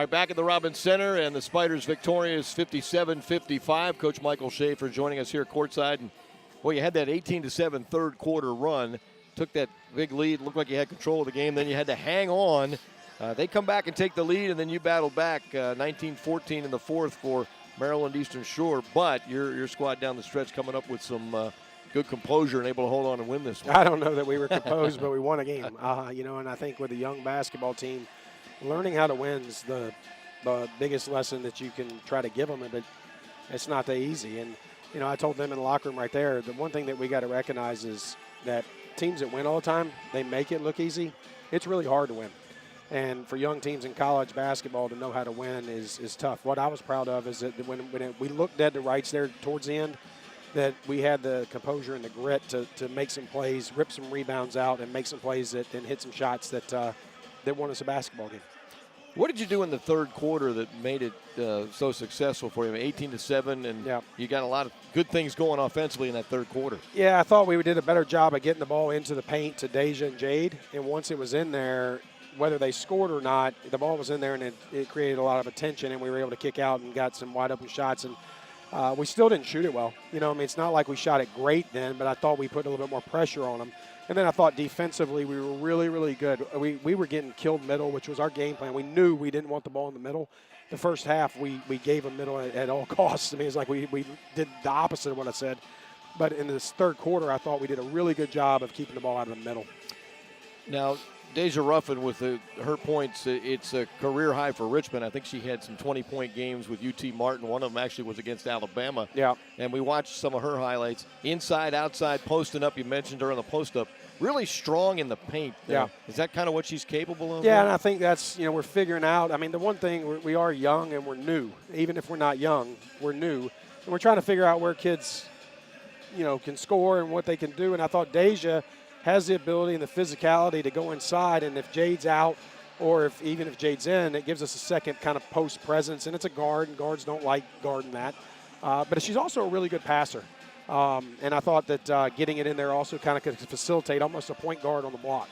All right, back at the Robins Center, and the Spiders victorious 57-55. Coach Michael Shafer joining us here courtside. And, boy, you had that 18-7 third quarter run. Took that big lead. Looked like you had control of the game. Then you had to hang on. They come back and take the lead, and then you battled back 19-14 in the fourth for Maryland Eastern Shore. But your squad down the stretch coming up with some good composure and able to hold on and win this one. I don't know that we were composed, but we won a game. And I think with a young basketball team, learning how to win is the biggest lesson that you can try to give them, but it's not that easy. And, I told them in the locker room right there, the one thing that we got to recognize is that teams that win all the time, they make it look easy. It's really hard to win. And for young teams in college basketball to know how to win is tough. What I was proud of is that when we looked dead to rights there towards the end, that we had the composure and the grit to make some plays, rip some rebounds out, and make some plays and hit some shots that won us a basketball game. What did you do in the third quarter that made it so successful for you? 18-7, and you got a lot of good things going offensively in that third quarter. Yeah, I thought we did a better job of getting the ball into the paint to Deja and Jade, and once it was in there, whether they scored or not, the ball was in there, and it created a lot of attention, and we were able to kick out and got some wide-open shots. And we still didn't shoot it well. It's not like we shot it great then, but I thought we put a little bit more pressure on them. And then I thought defensively we were really, really good. We were getting killed middle, which was our game plan. We knew we didn't want the ball in the middle. The first half, we gave them middle at all costs. It's like we did the opposite of what I said. But in this third quarter, I thought we did a really good job of keeping the ball out of the middle. Now, Deja Ruffin with her points, it's a career high for Richmond. I think she had some 20-point games with UT Martin. One of them actually was against Alabama. Yeah. And we watched some of her highlights. Inside, outside, posting up. You mentioned her on the post-up. Really strong in the paint. Yeah. Is that kind of what she's capable of? Yeah, and I think that's, we're figuring out. The one thing, we are young and we're new. Even if we're not young, we're new. And we're trying to figure out where kids, can score and what they can do. And I thought Deja has the ability and the physicality to go inside, and if Jade's out or even if Jade's in, it gives us a second kind of post presence, and it's a guard, and guards don't like guarding that. But she's also a really good passer. And I thought that getting it in there also kind of could facilitate almost a point guard on the block.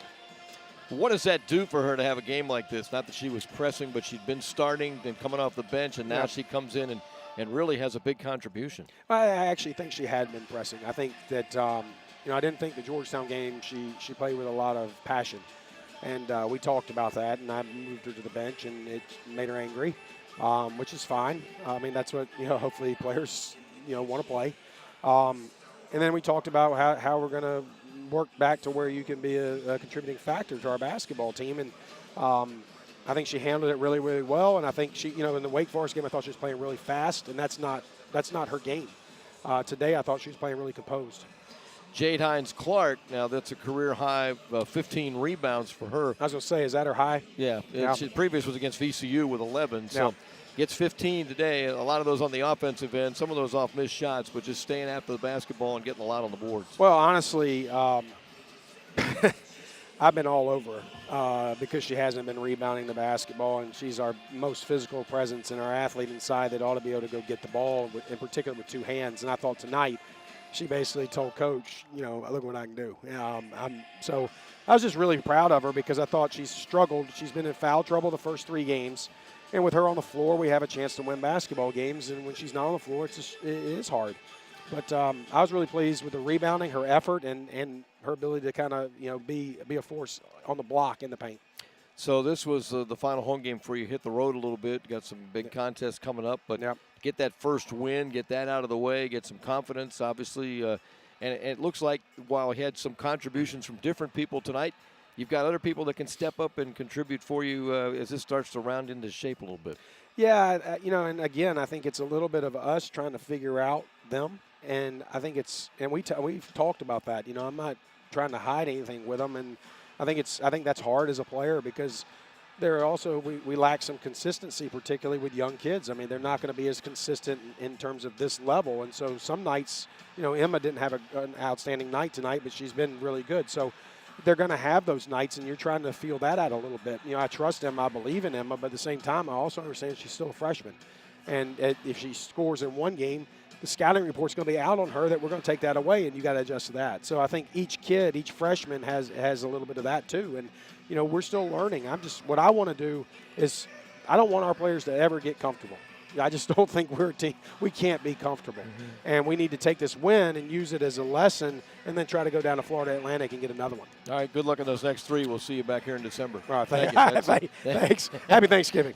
What does that do for her to have a game like this? Not that she was pressing, but she'd been starting, then coming off the bench, and now she comes in and really has a big contribution. I actually think she had been pressing. I think that I didn't think the Georgetown game she played with a lot of passion. And we talked about that, and I moved her to the bench, and it made her angry, which is fine. That's what, hopefully players, want to play. And then we talked about how we're going to work back to where you can be a contributing factor to our basketball team. And I think she handled it really, really well. And I think she, in the Wake Forest game, I thought she was playing really fast, and that's not her game. Today, I thought she was playing really composed. Jade Hines-Clark, now that's a career high 15 rebounds for her. I was going to say, is that her high? Yeah. She previous was against VCU with 11. So gets 15 today. A lot of those on the offensive end, some of those off missed shots, but just staying after the basketball and getting a lot on the boards. Well, honestly, I've been all over her because she hasn't been rebounding the basketball, and she's our most physical presence and our athlete inside that ought to be able to go get the ball, in particular with two hands. And I thought tonight, she basically told Coach, look what I can do. So I was just really proud of her because I thought she's struggled. She's been in foul trouble the first 3 games. And with her on the floor, we have a chance to win basketball games. And when she's not on the floor, it is hard. But I was really pleased with the rebounding, her effort, and her ability to kind of, be a force on the block in the paint. So this was the final home game for you. Hit the road a little bit. Got some big contests coming up. But get that first win, get that out of the way, get some confidence, obviously. And it looks like while we had some contributions from different people tonight, you've got other people that can step up and contribute for you as this starts to round into shape a little bit. Yeah, and again, I think it's a little bit of us trying to figure out them. And I think we've talked about that. I'm not trying to hide anything with them. And I think that's hard as a player because there are also we lack some consistency, particularly with young kids. They're not going to be as consistent in terms of this level. And so some nights, Emma didn't have an outstanding night tonight, but she's been really good. So they're going to have those nights, and you're trying to feel that out a little bit. I trust Emma, I believe in Emma, but at the same time, I also understand she's still a freshman. And if she scores in one game, the scouting report's going to be out on her that we're going to take that away, and you got to adjust to that. So I think each kid, each freshman has a little bit of that too. And, we're still learning. What I want to do is I don't want our players to ever get comfortable. I just don't think we're a team. We can't be comfortable. And we need to take this win and use it as a lesson and then try to go down to Florida Atlantic and get another one. All right, good luck in those next 3. We'll see you back here in December. All right, thanks. Happy Thanksgiving.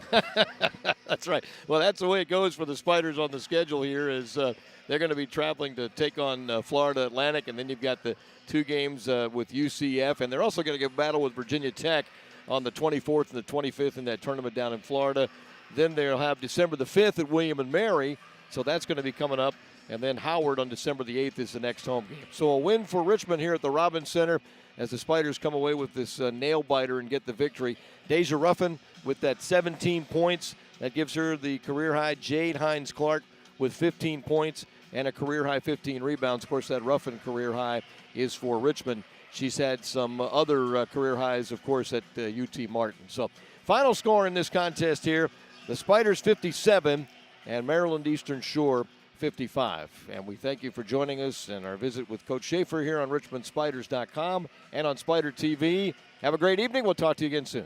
That's right. Well, that's the way it goes for the Spiders on the schedule here is they're going to be traveling to take on Florida Atlantic, and then you've got the 2 games with UCF, and they're also going to get battle with Virginia Tech on the 24th and the 25th in that tournament down in Florida. Then they'll have December the 5th at William & Mary, so that's going to be coming up. And then Howard on December the 8th is the next home game. So a win for Richmond here at the Robins Center as the Spiders come away with this nail-biter and get the victory. Deja Ruffin with that 17 points. That gives her the career-high. Jade Hines-Clark with 15 points and a career-high 15 rebounds. Of course, that Ruffin career-high is for Richmond. She's had some other career highs, of course, at UT Martin. So final score in this contest here, the Spiders 57 and Maryland Eastern Shore 55. And we thank you for joining us and our visit with Coach Shafer here on RichmondSpiders.com and on Spider TV. Have a great evening. We'll talk to you again soon.